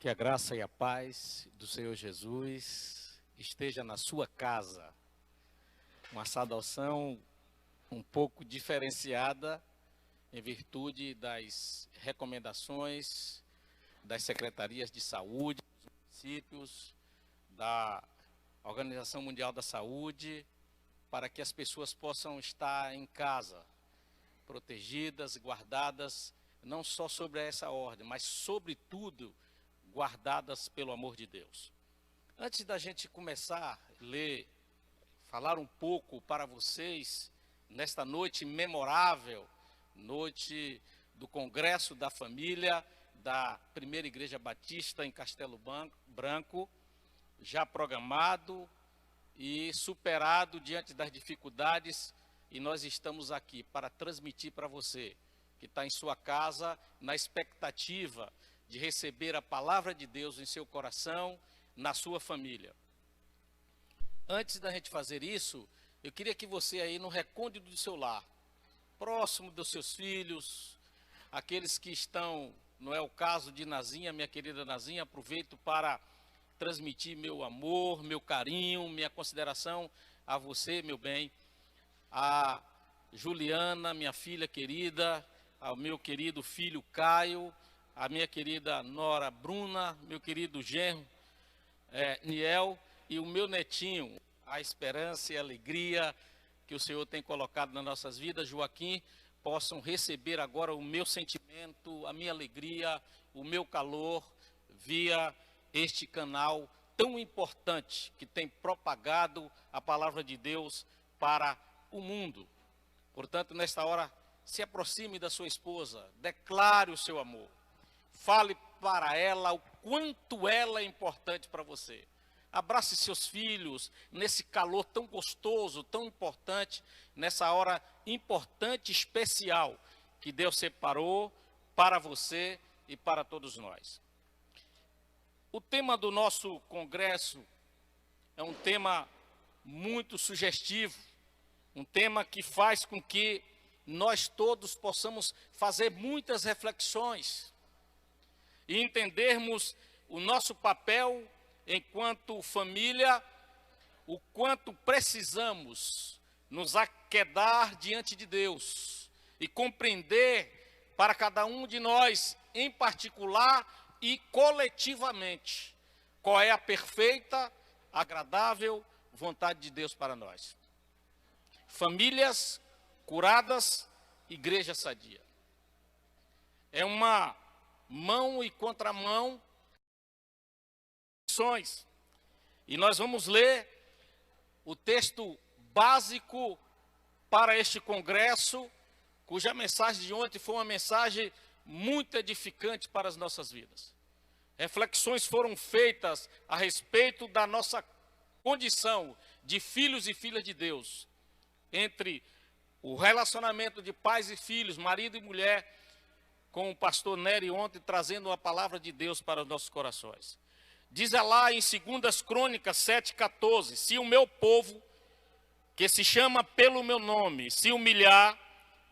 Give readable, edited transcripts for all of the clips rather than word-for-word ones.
Que a graça e a paz do Senhor Jesus esteja na sua casa. Uma saudação um pouco diferenciada em virtude das recomendações das secretarias de saúde dos municípios, da Organização Mundial da Saúde, para que as pessoas possam estar em casa, protegidas, guardadas, não só sobre essa ordem, mas sobretudo guardadas pelo amor de Deus. Antes da gente começar a ler, falar um pouco para vocês, nesta noite memorável, noite do Congresso da Família da Primeira Igreja Batista em Castelo Branco, já programado e superado diante das dificuldades, e nós estamos aqui para transmitir para você, que está em sua casa, na expectativa de receber a palavra de Deus em seu coração, na sua família. Antes da gente fazer isso, eu queria que você aí no recôndito do seu lar, próximo dos seus filhos, aqueles que estão, não é o caso de Nazinha, minha querida Nazinha, aproveito para transmitir meu amor, meu carinho, minha consideração a você, meu bem, a Juliana, minha filha querida, ao meu querido filho Caio, a minha querida nora Bruna, meu querido genro Niel e o meu netinho, a esperança e a alegria que o Senhor tem colocado nas nossas vidas, Joaquim, possam receber agora o meu sentimento, a minha alegria, o meu calor, via este canal tão importante que tem propagado a palavra de Deus para o mundo. Portanto, nesta hora, se aproxime da sua esposa, declare o seu amor. Fale para ela o quanto ela é importante para você. Abrace seus filhos nesse calor tão gostoso, tão importante, nessa hora importante, especial, que Deus separou para você e para todos nós. O tema do nosso congresso é um tema muito sugestivo, um tema que faz com que nós todos possamos fazer muitas reflexões e entendermos o nosso papel enquanto família, o quanto precisamos nos aquedar diante de Deus e compreender para cada um de nós, em particular e coletivamente, qual é a perfeita, agradável vontade de Deus para nós. Famílias curadas, igreja sadia. É uma mão e contramão, e nós vamos ler o texto básico para este congresso, cuja mensagem de ontem foi uma mensagem muito edificante para as nossas vidas. Reflexões foram feitas a respeito da nossa condição de filhos e filhas de Deus, entre o relacionamento de pais e filhos, marido e mulher, com o pastor Nery ontem, trazendo a palavra de Deus para os nossos corações. Diz lá em 2 Crônicas 7,14, se o meu povo, que se chama pelo meu nome, se humilhar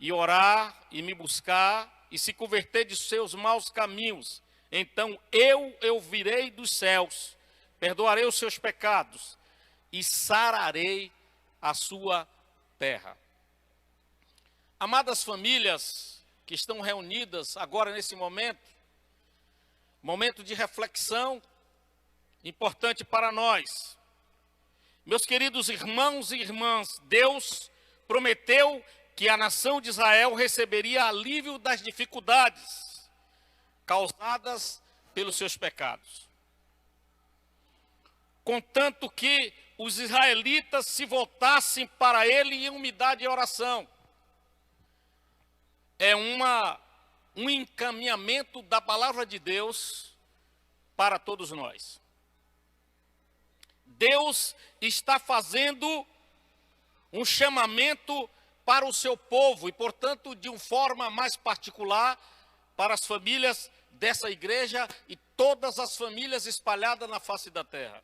e orar e me buscar e se converter de seus maus caminhos, então eu virei dos céus, perdoarei os seus pecados e sararei a sua terra. Amadas famílias que estão reunidas agora nesse momento de reflexão importante para nós. Meus queridos irmãos e irmãs, Deus prometeu que a nação de Israel receberia alívio das dificuldades causadas pelos seus pecados. Contanto que os israelitas se voltassem para ele em humildade e oração. É um encaminhamento da palavra de Deus para todos nós. Deus está fazendo um chamamento para o seu povo e, portanto, de uma forma mais particular, para as famílias dessa igreja e todas as famílias espalhadas na face da terra.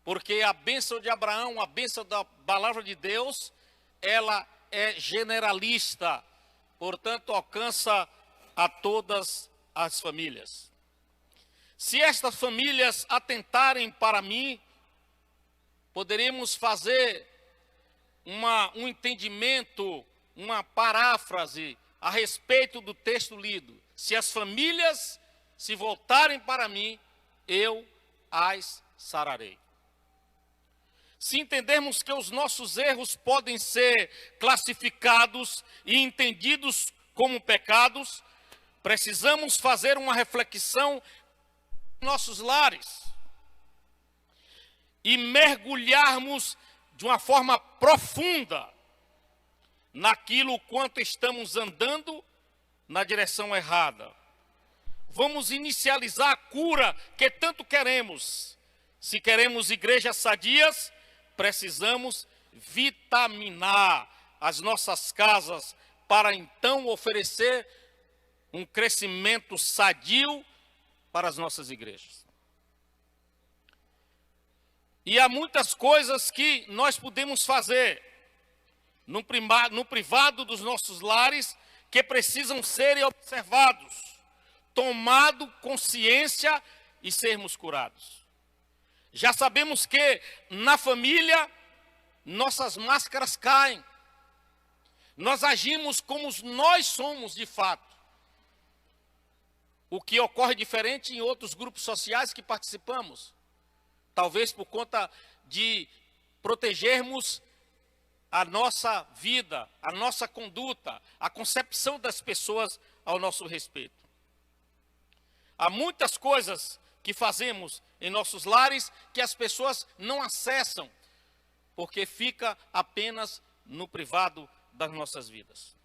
Porque a bênção de Abraão, a bênção da palavra de Deus, ela é generalista, portanto, alcança a todas as famílias. Se estas famílias atentarem para mim, poderemos fazer um entendimento, uma paráfrase a respeito do texto lido. Se as famílias se voltarem para mim, eu as sararei. Se entendermos que os nossos erros podem ser classificados e entendidos como pecados, precisamos fazer uma reflexão em nossos lares e mergulharmos de uma forma profunda naquilo quanto estamos andando na direção errada. Vamos inicializar a cura que tanto queremos. Se queremos igrejas sadias, precisamos vitaminar as nossas casas para então oferecer um crescimento sadio para as nossas igrejas. E há muitas coisas que nós podemos fazer no privado dos nossos lares que precisam ser observados, tomado consciência e sermos curados. Já sabemos que na família nossas máscaras caem. Nós agimos como nós somos de fato. O que ocorre diferente em outros grupos sociais que participamos. Talvez por conta de protegermos a nossa vida, a nossa conduta, a concepção das pessoas ao nosso respeito. Há muitas coisas que fazemos em nossos lares que as pessoas não acessam, porque fica apenas no privado das nossas vidas.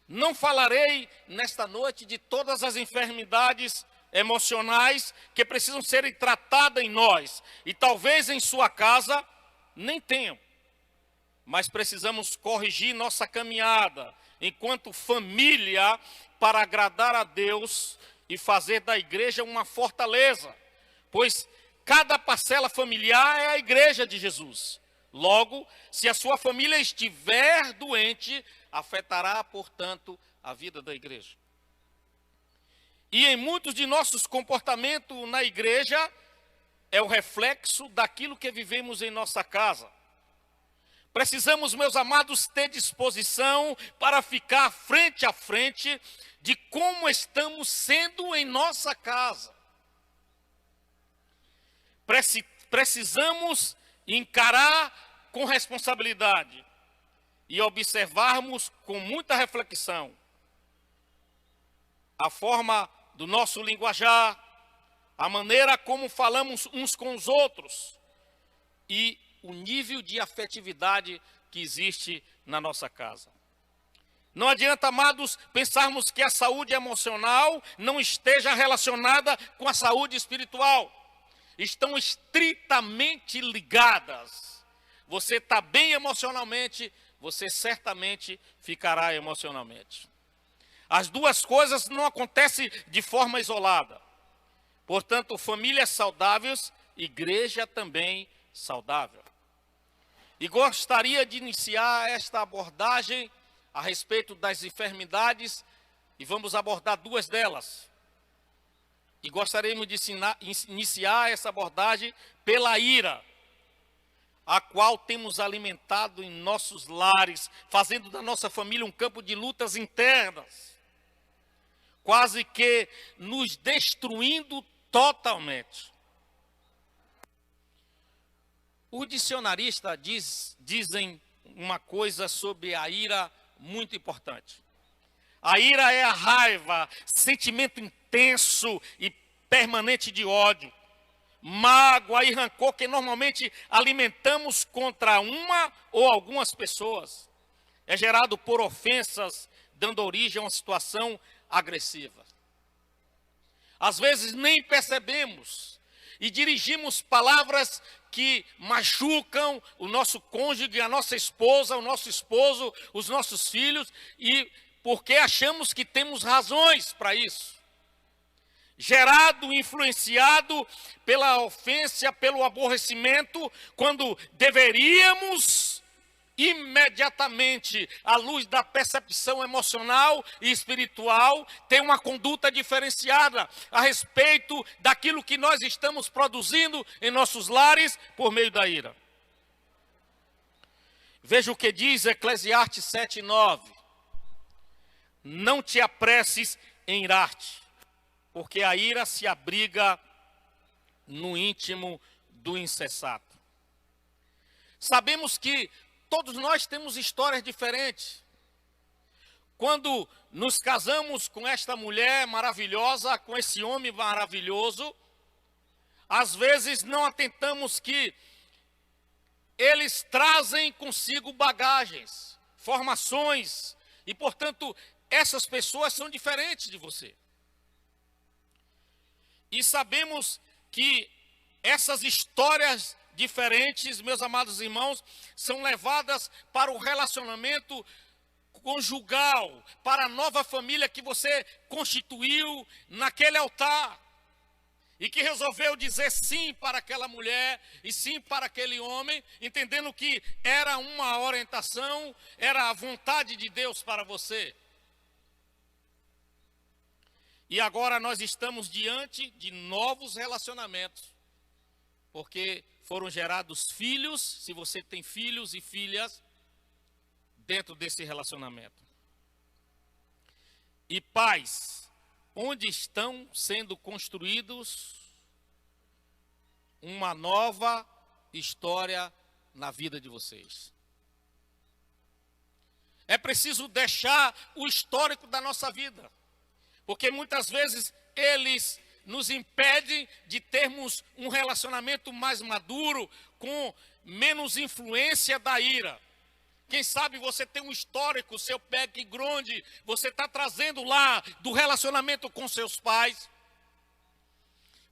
Não falarei nesta noite de todas as enfermidades emocionais que precisam ser tratadas em nós, e talvez em sua casa nem tenham, mas precisamos corrigir nossa caminhada enquanto família para agradar a Deus e fazer da igreja uma fortaleza, pois cada parcela familiar é a igreja de Jesus. Logo, se a sua família estiver doente, afetará, portanto, a vida da igreja. E em muitos de nossos comportamentos na igreja, é o reflexo daquilo que vivemos em nossa casa. Precisamos, meus amados, ter disposição para ficar frente a frente de como estamos sendo em nossa casa. Precisamos encarar com responsabilidade e observarmos com muita reflexão a forma do nosso linguajar, a maneira como falamos uns com os outros e o nível de afetividade que existe na nossa casa. Não adianta, amados, pensarmos que a saúde emocional não esteja relacionada com a saúde espiritual. Estão estritamente ligadas. Você está bem emocionalmente, você certamente ficará emocionalmente. As duas coisas não acontecem de forma isolada. Portanto, famílias saudáveis, igreja também saudável. E gostaria de iniciar esta abordagem a respeito das enfermidades, e vamos abordar duas delas. E gostaríamos de iniciar essa abordagem pela ira, a qual temos alimentado em nossos lares, fazendo da nossa família um campo de lutas internas, quase que nos destruindo totalmente. Os dicionaristas dizem uma coisa sobre a ira muito importante. A ira é a raiva, sentimento intenso e permanente de ódio, mágoa e rancor que normalmente alimentamos contra uma ou algumas pessoas. É gerado por ofensas, dando origem a uma situação agressiva. Às vezes nem percebemos e dirigimos palavras que machucam o nosso cônjuge, a nossa esposa, o nosso esposo, os nossos filhos, e porque achamos que temos razões para isso. Gerado, influenciado pela ofensa, pelo aborrecimento, quando deveríamos imediatamente, à luz da percepção emocional e espiritual, tem uma conduta diferenciada a respeito daquilo que nós estamos produzindo em nossos lares por meio da ira. Veja o que diz Eclesiastes 7:9. Não te apresses em irar-te, porque a ira se abriga no íntimo do insensato. Sabemos que todos nós temos histórias diferentes. Quando nos casamos com esta mulher maravilhosa, com esse homem maravilhoso, às vezes não atentamos que eles trazem consigo bagagens, formações, e portanto, essas pessoas são diferentes de você. E sabemos que essas histórias diferentes, meus amados irmãos, são levadas para o relacionamento conjugal, para a nova família que você constituiu naquele altar. E que resolveu dizer sim para aquela mulher e sim para aquele homem, entendendo que era uma orientação, era a vontade de Deus para você. E agora nós estamos diante de novos relacionamentos, porque foram gerados filhos, se você tem filhos e filhas, dentro desse relacionamento. E pais, onde estão sendo construídos uma nova história na vida de vocês. É preciso deixar o histórico da nossa vida, porque muitas vezes eles nos impedem de termos um relacionamento mais maduro, com menos influência da ira. Quem sabe você tem um histórico, seu background, você está trazendo lá do relacionamento com seus pais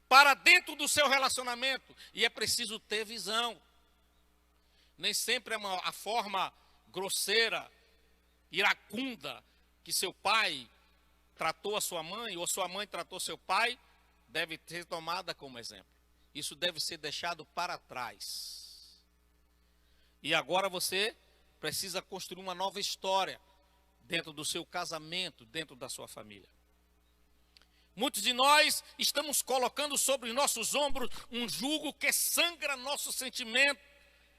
para dentro do seu relacionamento. E é preciso ter visão. Nem sempre é a forma grosseira, iracunda, que seu pai tratou a sua mãe, ou sua mãe tratou seu pai, deve ser tomada como exemplo. Isso deve ser deixado para trás. E agora você precisa construir uma nova história dentro do seu casamento, dentro da sua família. Muitos de nós estamos colocando sobre nossos ombros um jugo que sangra nosso sentimento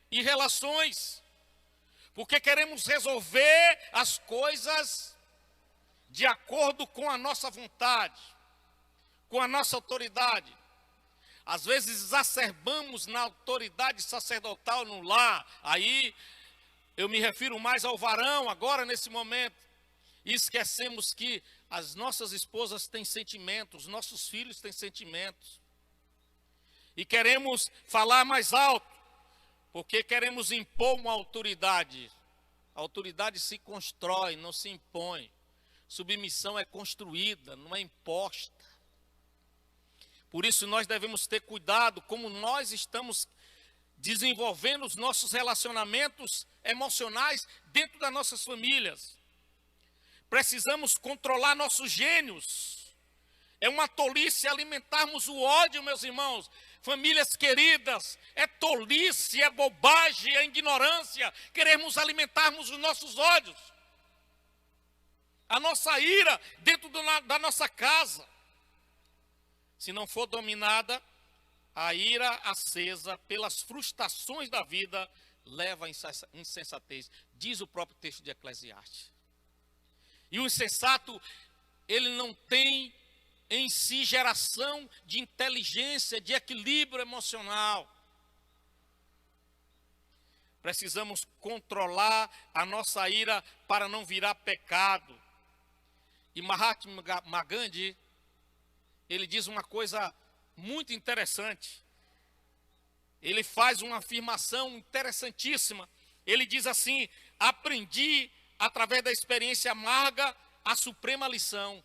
e relações, porque queremos resolver as coisas de acordo com a nossa vontade, com a nossa autoridade. Às vezes exacerbamos na autoridade sacerdotal no lar, aí eu me refiro mais ao varão agora nesse momento, e esquecemos que as nossas esposas têm sentimentos, nossos filhos têm sentimentos, e queremos falar mais alto, porque queremos impor uma autoridade. A autoridade se constrói, não se impõe. Submissão é construída, não é imposta. Por isso nós devemos ter cuidado como nós estamos desenvolvendo os nossos relacionamentos emocionais dentro das nossas famílias. Precisamos controlar nossos gênios. É uma tolice alimentarmos o ódio, meus irmãos. Famílias queridas, é tolice, é bobagem, é ignorância queremos alimentarmos os nossos ódios, a nossa ira dentro da nossa casa. Se não for dominada, a ira acesa pelas frustrações da vida leva à insensatez, diz o próprio texto de Eclesiastes. E o insensato, ele não tem em si geração de inteligência, de equilíbrio emocional. Precisamos controlar a nossa ira para não virar pecado. E Mahatma Gandhi, ele diz uma coisa muito interessante. Ele faz uma afirmação interessantíssima. Ele diz assim: aprendi através da experiência amarga a suprema lição.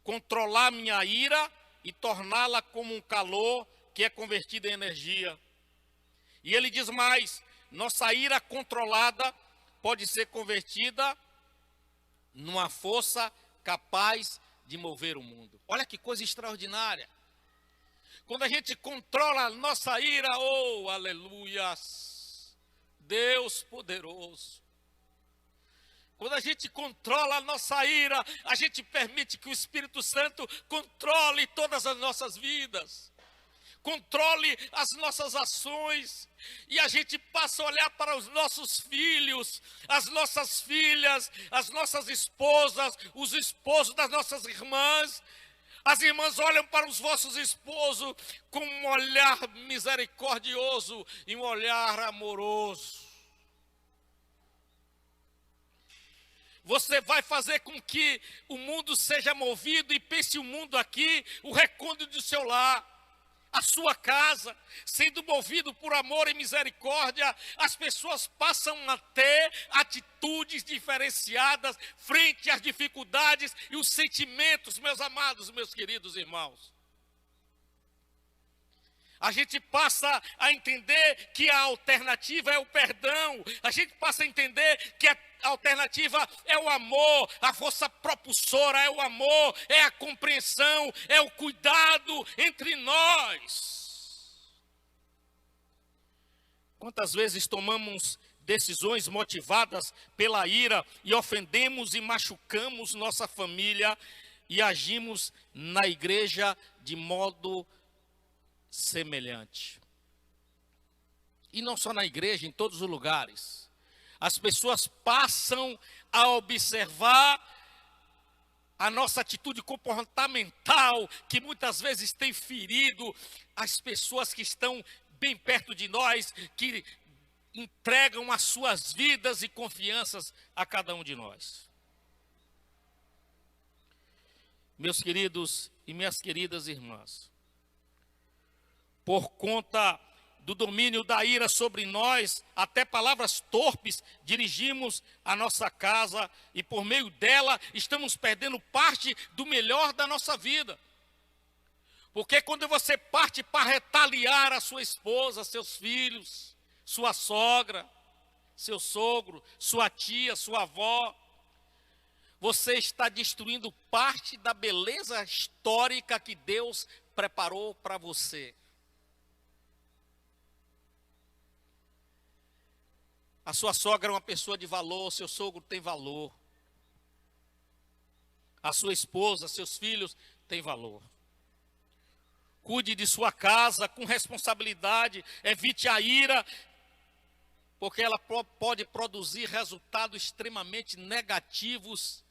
Controlar minha ira e torná-la como um calor que é convertido em energia. E ele diz mais: nossa ira controlada pode ser convertida numa força capaz de mover o mundo. Olha que coisa extraordinária. Quando a gente controla a nossa ira, oh, aleluias, Deus poderoso. Quando a gente controla a nossa ira, a gente permite que o Espírito Santo controle todas as nossas vidas, controle as nossas ações, e a gente passa a olhar para os nossos filhos, as nossas filhas, as nossas esposas, os esposos das nossas irmãs. As irmãs olham para os vossos esposos com um olhar misericordioso e um olhar amoroso. Você vai fazer com que o mundo seja movido, e pense o mundo aqui, o recôndito do seu lar, a sua casa, sendo movido por amor e misericórdia, as pessoas passam a ter atitudes diferenciadas frente às dificuldades e os sentimentos, meus amados, meus queridos irmãos. A gente passa a entender que a alternativa é o perdão. A gente passa a entender que a alternativa é o amor, a força propulsora é o amor, é a compreensão, é o cuidado entre nós. Quantas vezes tomamos decisões motivadas pela ira e ofendemos e machucamos nossa família e agimos na igreja de modo semelhante. E não só na igreja, em todos os lugares. As pessoas passam a observar a nossa atitude comportamental, que muitas vezes tem ferido as pessoas que estão bem perto de nós, que entregam as suas vidas e confianças a cada um de nós. Meus queridos e minhas queridas irmãs, por conta do domínio da ira sobre nós, até palavras torpes dirigimos a nossa casa, e por meio dela estamos perdendo parte do melhor da nossa vida. Porque quando você parte para retaliar a sua esposa, seus filhos, sua sogra, seu sogro, sua tia, sua avó, você está destruindo parte da beleza histórica que Deus preparou para você. A sua sogra é uma pessoa de valor, seu sogro tem valor. A sua esposa, seus filhos têm valor. Cuide de sua casa com responsabilidade, evite a ira, porque ela pode produzir resultados extremamente negativos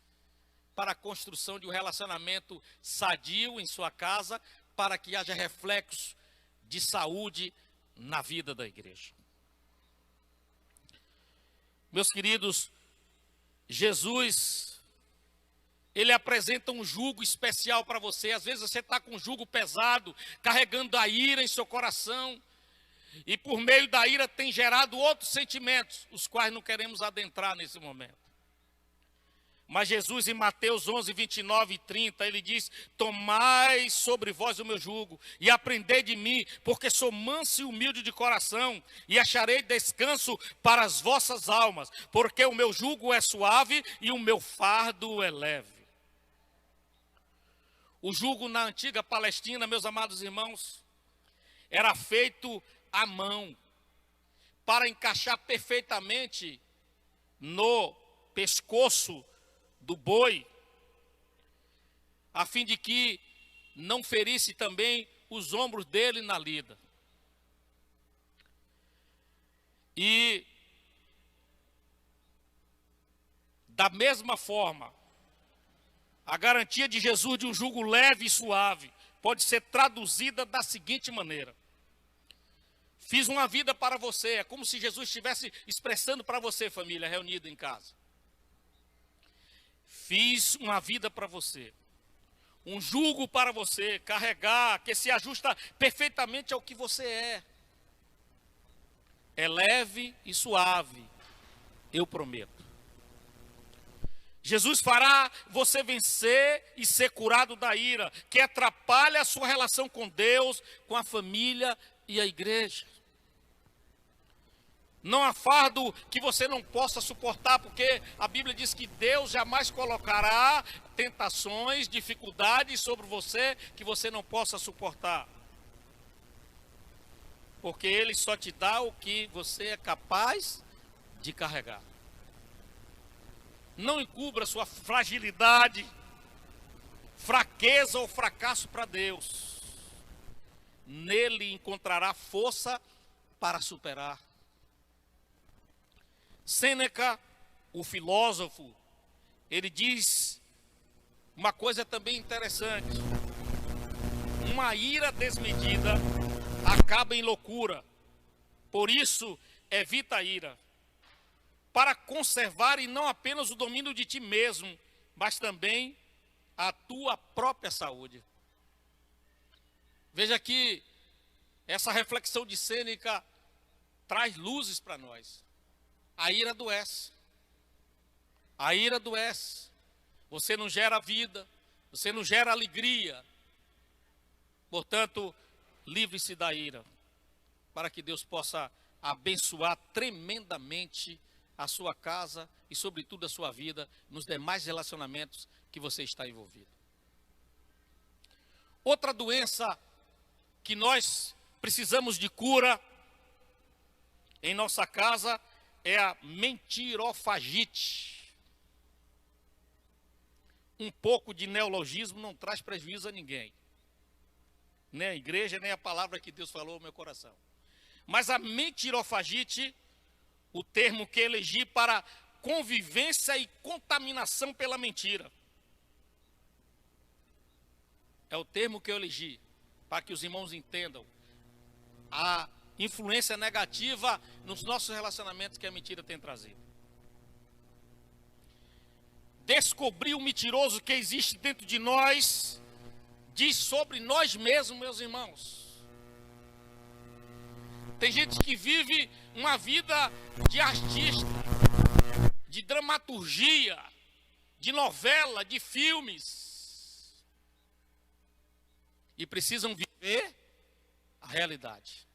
para a construção de um relacionamento sadio em sua casa, para que haja reflexos de saúde na vida da igreja. Meus queridos, Jesus, Ele apresenta um jugo especial para você. Às vezes você está com um jugo pesado, carregando a ira em seu coração, e por meio da ira tem gerado outros sentimentos, os quais não queremos adentrar nesse momento. Mas Jesus, em Mateus 11, 29 e 30, Ele diz: tomai sobre vós o meu jugo e aprendei de mim, porque sou manso e humilde de coração, e acharei descanso para as vossas almas, porque o meu jugo é suave e o meu fardo é leve. O jugo na antiga Palestina, meus amados irmãos, era feito à mão, para encaixar perfeitamente no pescoço do boi, a fim de que não ferisse também os ombros dele na lida. E da mesma forma, a garantia de Jesus de um jugo leve e suave pode ser traduzida da seguinte maneira: fiz uma vida para você. É como se Jesus estivesse expressando para você, família reunida em casa. Fiz uma vida para você, um jugo para você carregar, que se ajusta perfeitamente ao que você é. É leve e suave, eu prometo. Jesus fará você vencer e ser curado da ira, que atrapalha a sua relação com Deus, com a família e a igreja. Não há fardo que você não possa suportar, porque a Bíblia diz que Deus jamais colocará tentações, dificuldades sobre você que você não possa suportar. Porque Ele só te dá o que você é capaz de carregar. Não encubra sua fragilidade, fraqueza ou fracasso para Deus. Nele encontrará força para superar. Sêneca, o filósofo, ele diz uma coisa também interessante: uma ira desmedida acaba em loucura, por isso evita a ira, para conservar e não apenas o domínio de ti mesmo, mas também a tua própria saúde. Veja que essa reflexão de Sêneca traz luzes para nós. A ira adoece. A ira adoece. Você não gera vida, você não gera alegria. Portanto, livre-se da ira, para que Deus possa abençoar tremendamente a sua casa e, sobretudo, a sua vida nos demais relacionamentos que você está envolvido. Outra doença que nós precisamos de cura em nossa casa é a mentirofagite. Um pouco de neologismo não traz prejuízo a ninguém, nem a igreja, nem a palavra que Deus falou ao meu coração. Mas a mentirofagite, o termo que elegi para convivência e contaminação pela mentira, é o termo que eu elegi para que os irmãos entendam a influência negativa nos nossos relacionamentos que a mentira tem trazido. Descobrir o mentiroso que existe dentro de nós diz sobre nós mesmos, meus irmãos. Tem gente que vive uma vida de artista, de dramaturgia, de novela, de filmes, e precisam viver a realidade.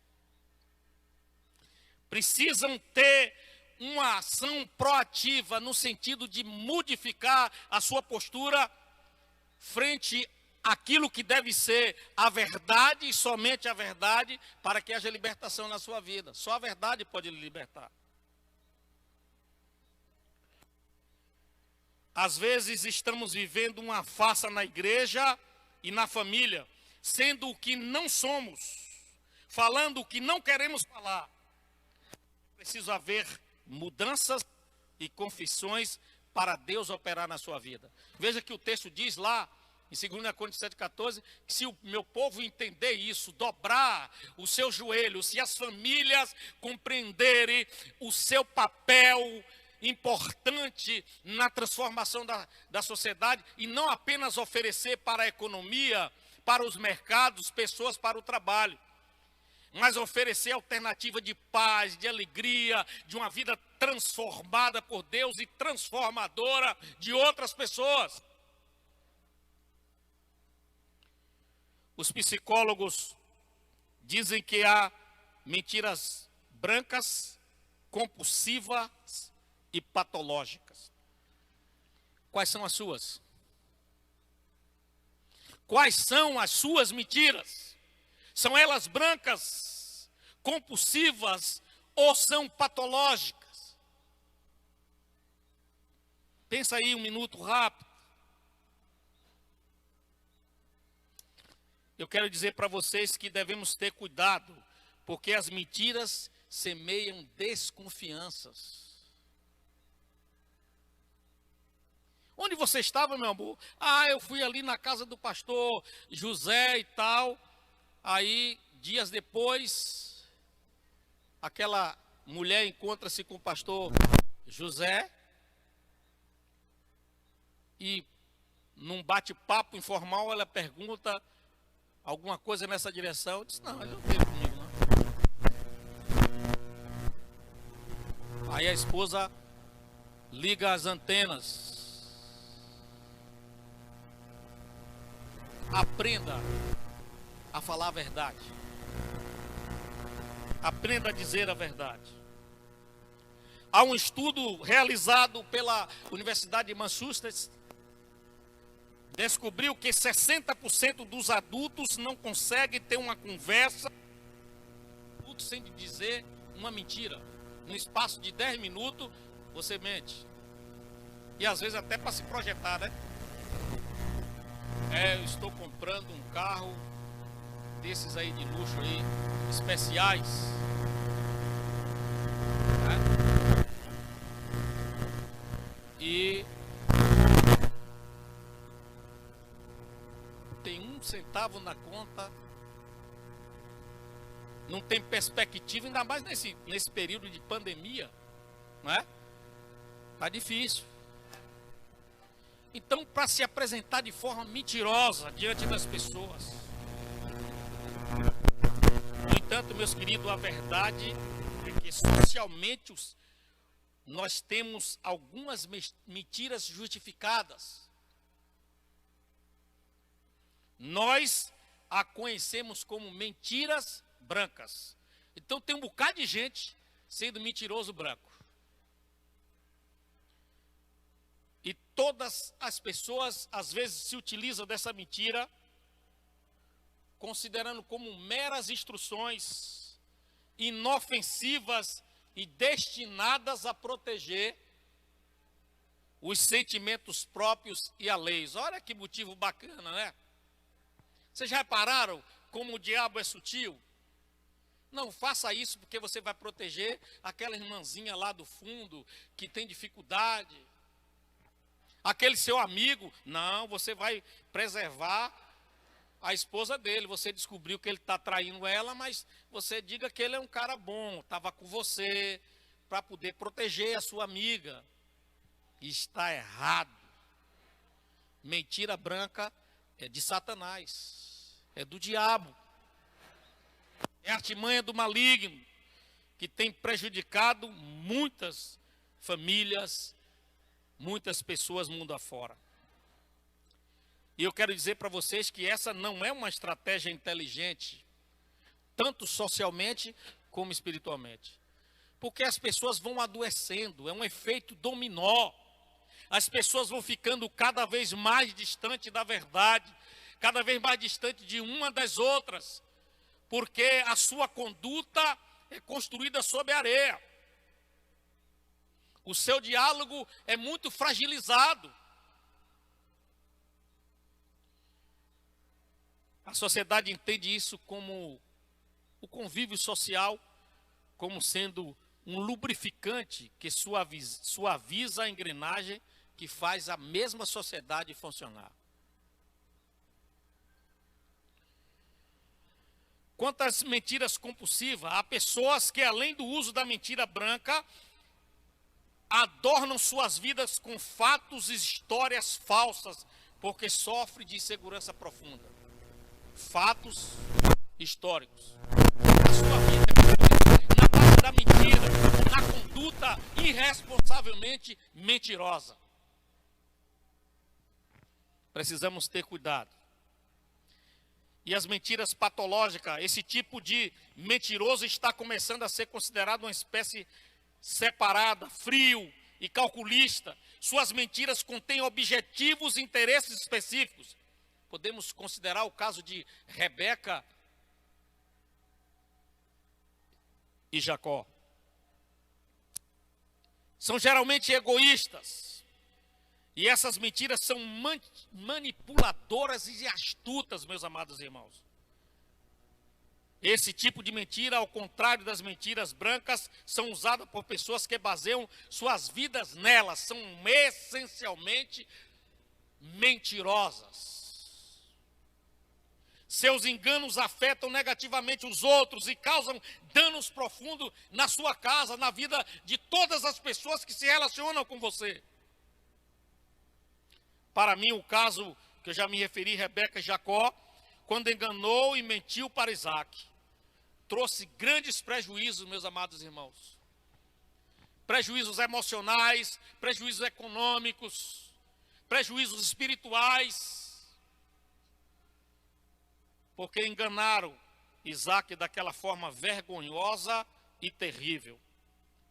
Precisam ter uma ação proativa no sentido de modificar a sua postura frente àquilo que deve ser a verdade e somente a verdade, para que haja libertação na sua vida. Só a verdade pode lhe libertar. Às vezes estamos vivendo uma farsa na igreja e na família, sendo o que não somos, falando o que não queremos falar. Precisa haver mudanças e confissões para Deus operar na sua vida. Veja que o texto diz lá, em 2 Coríntios 7,14, que se o meu povo entender isso, dobrar os seus joelhos, se as famílias compreenderem o seu papel importante na transformação da sociedade, e não apenas oferecer para a economia, para os mercados, pessoas para o trabalho, mas oferecer alternativa de paz, de alegria, de uma vida transformada por Deus e transformadora de outras pessoas. Os psicólogos dizem que há mentiras brancas, compulsivas e patológicas. Quais são as suas? Quais são as suas mentiras? São elas brancas, compulsivas ou são patológicas? Pensa aí um minuto rápido. Eu quero dizer para vocês que devemos ter cuidado, porque as mentiras semeiam desconfianças. Onde você estava, meu amor? Eu fui ali na casa do pastor José e tal. Aí, dias depois, aquela mulher encontra-se com o pastor José e, num bate-papo informal, ela pergunta alguma coisa nessa direção. Eu disse: não, ele não teve comigo, não. Aí a esposa liga as antenas. Aprenda a falar a verdade. Aprenda a dizer a verdade. Há um estudo realizado pela Universidade de Massachusetts, descobriu que 60% dos adultos não conseguem ter uma conversa sem dizer uma mentira. no espaço de 10 minutos, você mente. E às vezes até para se projetar, né? Eu estou comprando um carro desses aí de luxo aí, especiais. Né? E tem 1 centavo na conta. Não tem perspectiva, ainda mais nesse período de pandemia, não é? Tá difícil. Então, para se apresentar de forma mentirosa diante das pessoas. No entanto, meus queridos, a verdade é que socialmente nós temos algumas mentiras justificadas. Nós a conhecemos como mentiras brancas. Então tem um bocado de gente sendo mentiroso branco. E todas as pessoas às vezes se utilizam dessa mentira, considerando como meras instruções inofensivas e destinadas a proteger os sentimentos próprios e alheios. Olha que motivo bacana, né? Vocês já repararam como o diabo é sutil? Não faça isso porque você vai proteger aquela irmãzinha lá do fundo que tem dificuldade. Aquele seu amigo, não, você vai preservar a esposa dele. Você descobriu que ele está traindo ela, mas você diga que ele é um cara bom, estava com você para poder proteger a sua amiga. Está errado. Mentira branca é de Satanás, é do diabo. É a artimanha do maligno que tem prejudicado muitas famílias, muitas pessoas mundo afora. E eu quero dizer para vocês que essa não é uma estratégia inteligente, tanto socialmente como espiritualmente. Porque as pessoas vão adoecendo, é um efeito dominó. As pessoas vão ficando cada vez mais distante da verdade, cada vez mais distante de uma das outras, porque a sua conduta é construída sobre areia. O seu diálogo é muito fragilizado. A sociedade entende isso como o convívio social, como sendo um lubrificante que suaviza a engrenagem que faz a mesma sociedade funcionar. Quanto às mentiras compulsivas, há pessoas que, além do uso da mentira branca, adornam suas vidas com fatos e histórias falsas, porque sofrem de insegurança profunda. Fatos históricos. A sua vida é na base da mentira, na conduta irresponsavelmente mentirosa. Precisamos ter cuidado. E as mentiras patológicas, esse tipo de mentiroso está começando a ser considerado uma espécie separada, frio e calculista. Suas mentiras contêm objetivos e interesses específicos. Podemos considerar o caso de Rebeca e Jacó. São geralmente egoístas. E essas mentiras são manipuladoras e astutas, meus amados irmãos. Esse tipo de mentira, ao contrário das mentiras brancas, são usadas por pessoas que baseiam suas vidas nelas. São essencialmente mentirosas. Seus enganos afetam negativamente os outros e causam danos profundos na sua casa, na vida de todas as pessoas que se relacionam com você. Para mim, o caso que eu já me referi, Rebeca e Jacó, quando enganou e mentiu para Isaac, trouxe grandes prejuízos, meus amados irmãos. Prejuízos emocionais, prejuízos econômicos, prejuízos espirituais. Porque enganaram Isaac daquela forma vergonhosa e terrível.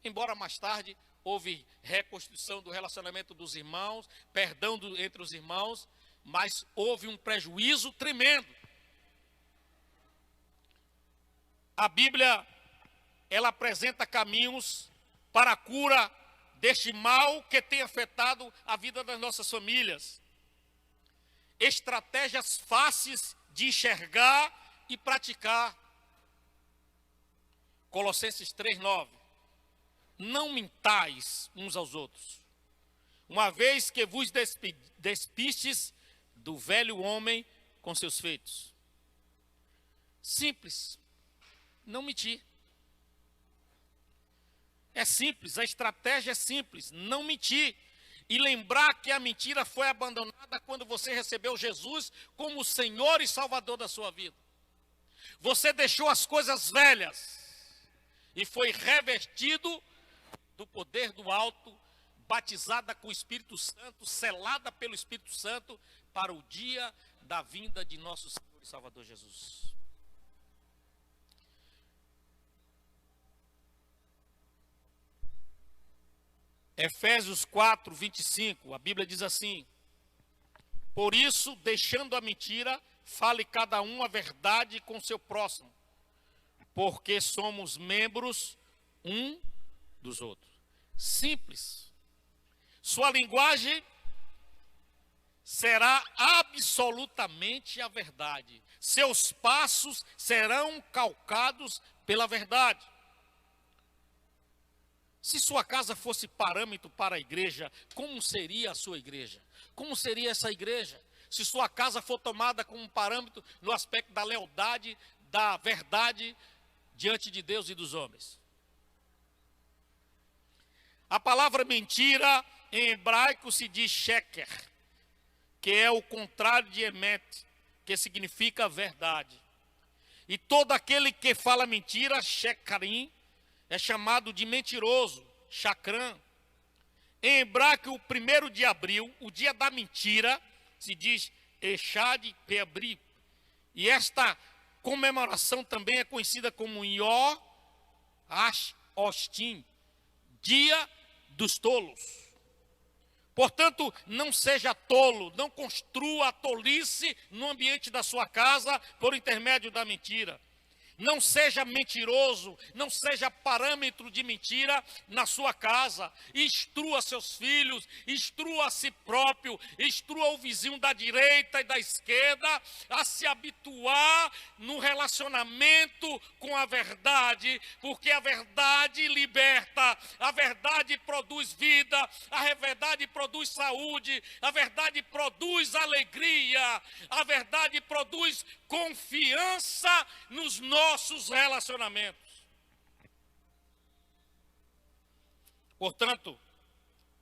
Embora mais tarde houve reconstrução do relacionamento dos irmãos, perdão entre os irmãos, mas houve um prejuízo tremendo. A Bíblia, ela apresenta caminhos para a cura deste mal que tem afetado a vida das nossas famílias. Estratégias fáceis de enxergar e praticar. Colossenses 3:9. Não mintais uns aos outros, uma vez que vos despistes do velho homem com seus feitos. Simples, não mentir. É simples, a estratégia é simples, não mentir. E lembrar que a mentira foi abandonada quando você recebeu Jesus como Senhor e Salvador da sua vida. Você deixou as coisas velhas e foi revestido do poder do alto, batizada com o Espírito Santo, selada pelo Espírito Santo para o dia da vinda de nosso Senhor e Salvador Jesus. Efésios 4:25, a Bíblia diz assim: por isso, deixando a mentira, fale cada um a verdade com seu próximo, porque somos membros um dos outros. Simples. Sua linguagem será absolutamente a verdade. Seus passos serão calcados pela verdade. Se sua casa fosse parâmetro para a igreja, como seria a sua igreja? Como seria essa igreja? Se sua casa for tomada como um parâmetro no aspecto da lealdade, da verdade diante de Deus e dos homens. A palavra mentira em hebraico se diz sheker, que é o contrário de emet, que significa verdade. E todo aquele que fala mentira, shekarim, é chamado de mentiroso, chacrã. Em hebraico, o 1º de abril, o dia da mentira, se diz Echad Peabri. E esta comemoração também é conhecida como Yom HaShotim, dia dos tolos. Portanto, não seja tolo, não construa a tolice no ambiente da sua casa por intermédio da mentira. Não seja mentiroso, não seja parâmetro de mentira na sua casa. Instrua seus filhos, instrua a si próprio, instrua o vizinho da direita e da esquerda a se habituar no relacionamento com a verdade, porque a verdade liberta, a verdade produz vida, a verdade produz saúde, a verdade produz alegria, a verdade produz confiança nos nossos relacionamentos. Portanto,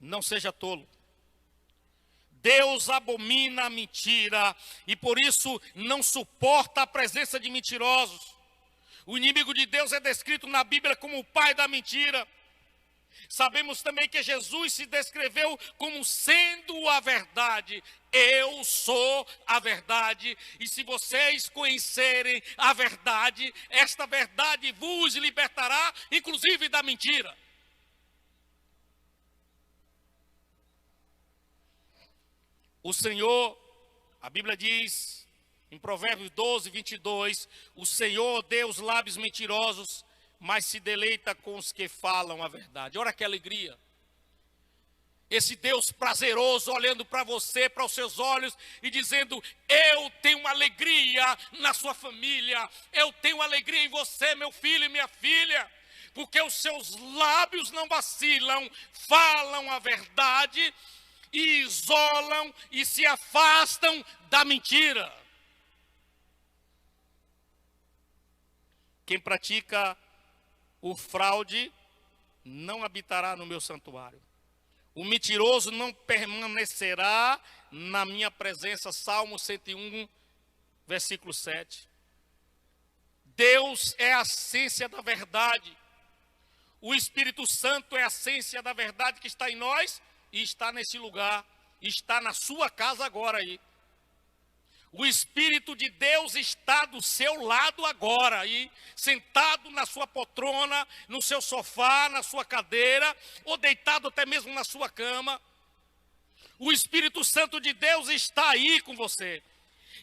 não seja tolo. Deus abomina a mentira e por isso não suporta a presença de mentirosos. O inimigo de Deus é descrito na Bíblia como o pai da mentira. Sabemos também que Jesus se descreveu como sendo a verdade. Eu sou a verdade, e se vocês conhecerem a verdade, esta verdade vos libertará, inclusive da mentira. O Senhor, a Bíblia diz, em Provérbios 12:22, o Senhor odeia os lábios mentirosos, mas se deleita com os que falam a verdade. Olha que alegria. Esse Deus prazeroso olhando para você, para os seus olhos e dizendo: eu tenho alegria na sua família, eu tenho alegria em você, meu filho e minha filha, porque os seus lábios não vacilam, falam a verdade e isolam e se afastam da mentira. Quem pratica o fraude não habitará no meu santuário. O mentiroso não permanecerá na minha presença. Salmo 101, versículo 7. Deus é a essência da verdade. O Espírito Santo é a essência da verdade que está em nós e está nesse lugar, está na sua casa agora aí. O Espírito de Deus está do seu lado agora aí, sentado na sua poltrona, no seu sofá, na sua cadeira, ou deitado até mesmo na sua cama. O Espírito Santo de Deus está aí com você.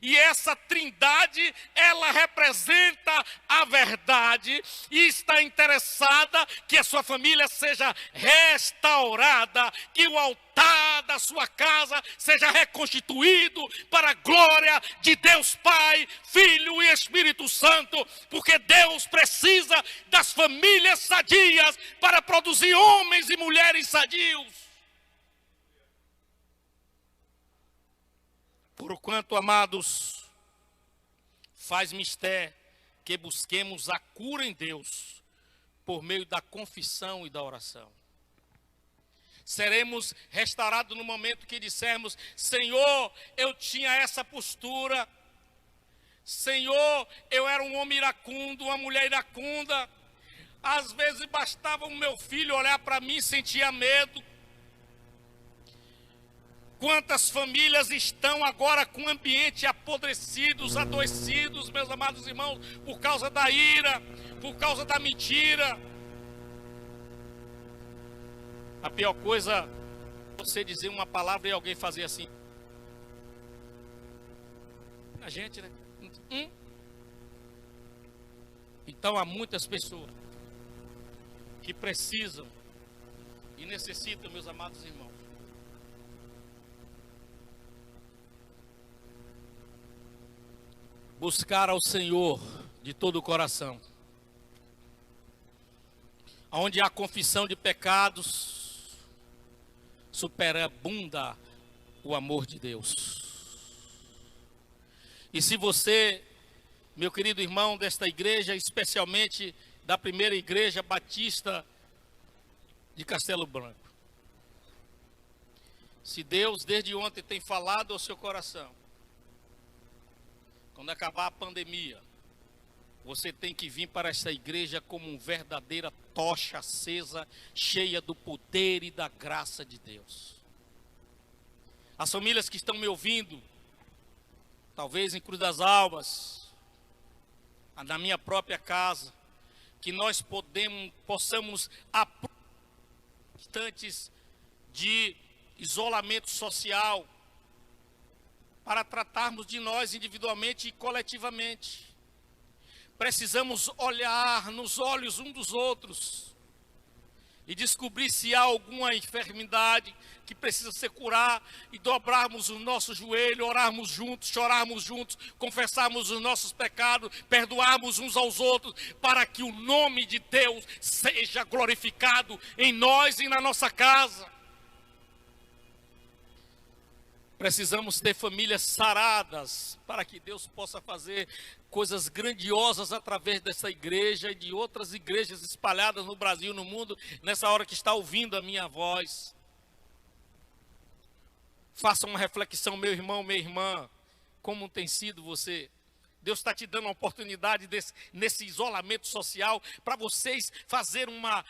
E essa trindade, ela representa a verdade e está interessada que a sua família seja restaurada, que o altar da sua casa seja reconstituído para a glória de Deus Pai, Filho e Espírito Santo, porque Deus precisa das famílias sadias para produzir homens e mulheres sadios. Porquanto, amados, faz mistério que busquemos a cura em Deus por meio da confissão e da oração. Seremos restaurados no momento que dissermos: Senhor, eu tinha essa postura. Senhor, eu era um homem iracundo, uma mulher iracunda. Às vezes bastava o meu filho olhar para mim e sentia medo. Quantas famílias estão agora com ambiente apodrecidos, adoecidos, meus amados irmãos, por causa da ira, por causa da mentira. A pior coisa é você dizer uma palavra e alguém fazer assim. A gente, né? Então há muitas pessoas que precisam e necessitam, meus amados irmãos, buscar ao Senhor de todo o coração. Onde há confissão de pecados, superabunda o amor de Deus. E se você, meu querido irmão desta igreja, especialmente da primeira igreja batista de Castelo Branco, se Deus desde ontem tem falado ao seu coração, quando acabar a pandemia, você tem que vir para esta igreja como uma verdadeira tocha acesa, cheia do poder e da graça de Deus. As famílias que estão me ouvindo, talvez em Cruz das Almas, na minha própria casa, que nós possamos instantes de isolamento social, para tratarmos de nós individualmente e coletivamente. Precisamos olhar nos olhos uns dos outros e descobrir se há alguma enfermidade que precisa ser curada e dobrarmos o nosso joelho, orarmos juntos, chorarmos juntos, confessarmos os nossos pecados, perdoarmos uns aos outros, para que o nome de Deus seja glorificado em nós e na nossa casa. Precisamos ter famílias saradas para que Deus possa fazer coisas grandiosas através dessa igreja e de outras igrejas espalhadas no Brasil e no mundo, nessa hora que está ouvindo a minha voz. Faça uma reflexão, meu irmão, minha irmã, como tem sido você. Deus está te dando uma oportunidade nesse isolamento social para vocês fazerem uma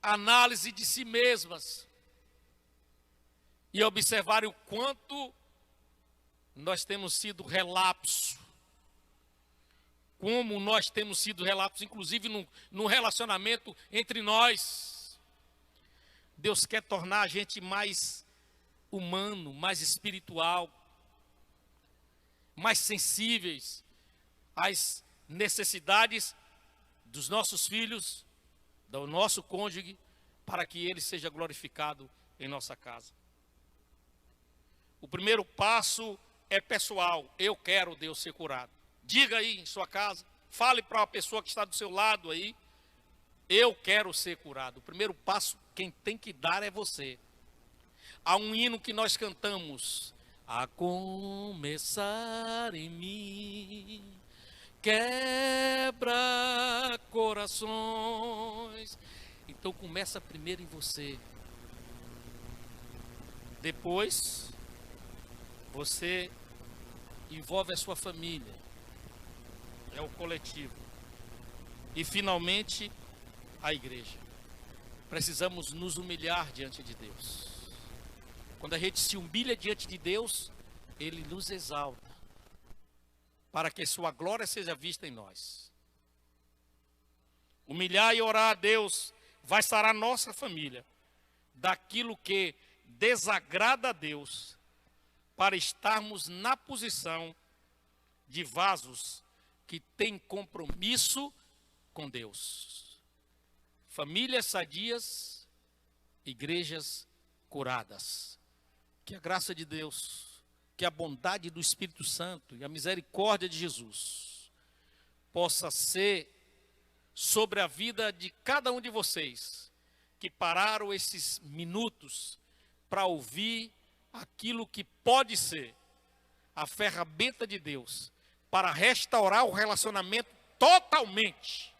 autoanálise de si mesmas. E observarem o quanto nós temos sido relapso. Como nós temos sido relapsos, inclusive no relacionamento entre nós. Deus quer tornar a gente mais humano, mais espiritual, mais sensíveis às necessidades dos nossos filhos, do nosso cônjuge, para que ele seja glorificado em nossa casa. O primeiro passo é pessoal. Eu quero Deus ser curado. Diga aí em sua casa, fale para a pessoa que está do seu lado aí, eu quero ser curado. O primeiro passo, quem tem que dar é você. Há um hino que nós cantamos: a começar em mim, quebra corações. Então começa primeiro em você. Depois você envolve a sua família, é o coletivo. E finalmente, a igreja. Precisamos nos humilhar diante de Deus. Quando a gente se humilha diante de Deus, Ele nos exalta, para que sua glória seja vista em nós. Humilhar e orar a Deus vai sarar nossa família daquilo que desagrada a Deus para estarmos na posição de vasos que têm compromisso com Deus. Famílias sadias, igrejas curadas. Que a graça de Deus, que a bondade do Espírito Santo e a misericórdia de Jesus possa ser sobre a vida de cada um de vocês que pararam esses minutos para ouvir aquilo que pode ser a ferramenta de Deus para restaurar o relacionamento totalmente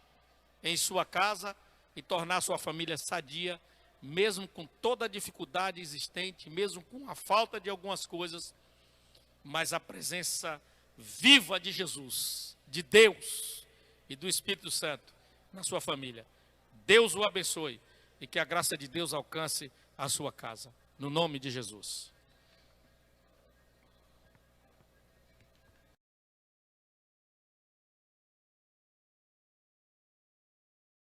em sua casa e tornar sua família sadia, mesmo com toda a dificuldade existente, mesmo com a falta de algumas coisas, mas a presença viva de Jesus, de Deus e do Espírito Santo na sua família. Deus o abençoe e que a graça de Deus alcance a sua casa. No nome de Jesus.